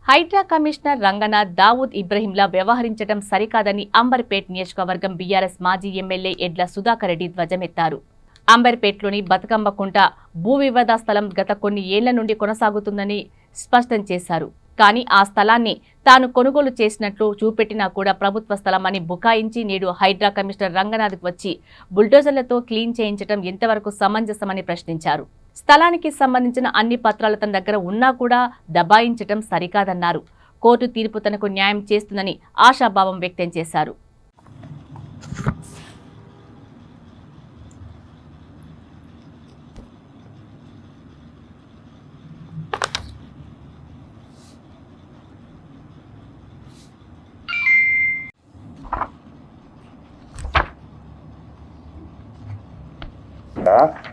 Hydraa commissioner Ranganath Dawood ఇబ్రహీంలా వ్యవహరించడం సరికాదని అంబర్పేట్ నియోజకవర్గం బీఆర్ఎస్ మాజీ ఎమ్మెల్యే ఎడ్ల సుధాకర్ రెడ్డి ధ్వజమెత్తారు. అంబర్పేట్లోని బతుకమ్మకుంట భూ వివాద స్థలం గత కొన్ని ఏళ్ల నుండి కొనసాగుతుందని స్పష్టం చేశారు. కానీ ఆ స్థలాన్ని తాను కొనుగోలు చేసినట్లు చూపెట్టినా కూడా ప్రభుత్వ స్థలమని బుకాయించి నేడు హైడ్రా కమిషనర్ రంగనాథ్కు వచ్చి బుల్డోజర్లతో క్లీన్ చేయించడం ఎంతవరకు సమంజసమని ప్రశ్నించారు. స్థలానికి సంబంధించిన అన్ని పత్రాలు తన దగ్గర ఉన్నా కూడా దబాయించడం సరికాదన్నారు. కోర్టు తీర్పు తనకు న్యాయం చేస్తుందని ఆశాభావం వ్యక్తం చేశారు.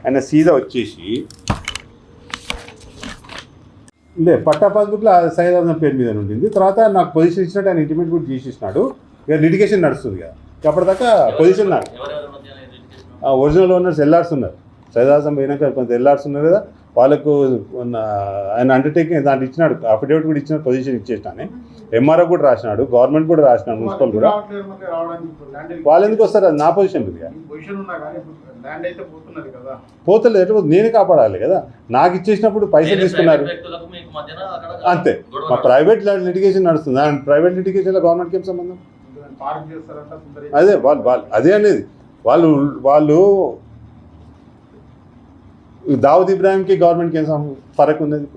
ఆయన సీదా వచ్చేసి పట్టా పాస్బుక్లో సైదాజం పేరు మీద ఉంటుంది. తర్వాత నాకు పొజిషన్ ఇచ్చినట్టు ఆయన ఇంటిమేట్ కూడా చేసేసినాడు. ఇక లిటిగేషన్ నడుస్తుంది కదా. అప్పటిదాకా పొజిషన్ నాకు ఒరిజినల్ ఓనర్స్ ఎల్ఆర్స్ ఉన్నారు. సైదాజం పోయినాక కొంత ఎల్ఆర్స్ ఉన్నారు కదా, వాళ్ళకు ఆయన అండర్టేకింగ్ దాంట్లో ఇచ్చినాడు. అఫిడేవిట్ కూడా ఇచ్చిన పొజిషన్ ఇచ్చేసినానే. ఎంఆర్ఓ కూడా రాసినాడు, గవర్నమెంట్ కూడా రాసినాడు, మున్సిపల్ కూడా. వాళ్ళు ఎందుకు వస్తారు? అది నా పొజిషన్ ఉంది. పోతలేదు, నేనే కాపాడాలి కదా. నాకు ఇచ్చేసినప్పుడు పైసలు తీసుకున్నారు అంతే. మా ప్రైవేట్ లిటిగేషన్ నడుస్తుంది. ప్రైవేట్ లిటిగేషన్లో గవర్నమెంట్కి ఏం సంబంధం? అదే అదే అనేది వాళ్ళు దావూద్ ఇబ్రాహీంకి గవర్నమెంట్కి ఏం ఫరక్ ఉన్నది?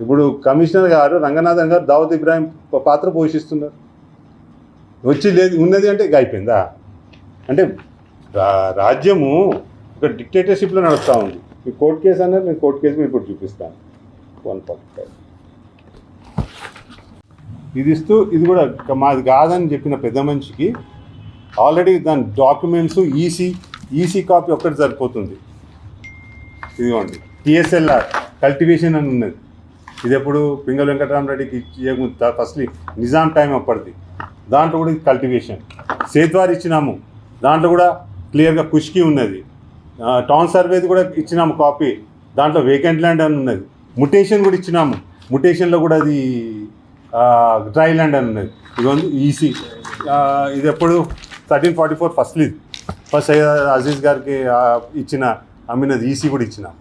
ఇప్పుడు కమిషనర్ గారు రంగనాథన్ గారు దావూద్ ఇబ్రాహీం పాత్ర పోషిస్తున్నారు. వచ్చి లేదు ఉన్నది అంటే ఇక అయిపోయిందా? అంటే రాజ్యము ఒక డిక్టేటర్షిప్లో నడుస్తూ ఉంది. మీ కోర్టు కేసు అన్నారు, నేను కోర్టు కేసు ఇప్పుడు చూపిస్తాను. 145 ఇది ఇస్తూ ఇది కూడా మాది కాదని చెప్పిన పెద్ద మనిషికి ఆల్రెడీ దాని డాక్యుమెంట్స్ ఈసీ కాపీ ఒక్కటి సరిపోతుంది. ఇదిగోండి, టిఎస్ఎల్ఆర్ కల్టివేషన్ అని ఉన్నది. ఇది ఎప్పుడు పింగళ వెంకటరామరెడ్డికి ఫస్ట్లీ నిజాం టైం అప్పటిది. దాంట్లో కూడా ఇది కల్టివేషన్. సేద్వార్ ఇచ్చినాము, దాంట్లో కూడా క్లియర్గా కుష్కి ఉన్నది. టౌన్ సర్వేది కూడా ఇచ్చినాము కాపీ, దాంట్లో వేకెంట్ ల్యాండ్ అని ఉన్నది. ముటేషన్ కూడా ఇచ్చినాము, ముటేషన్లో కూడా అది డ్రై ల్యాండ్ అని ఉన్నది. ఇది ఈసీ ఇది ఎప్పుడు 1344 ఫస్ట్ అజీజ్ గారికి అమ్మినది ఈసీ కూడా ఇచ్చినాం.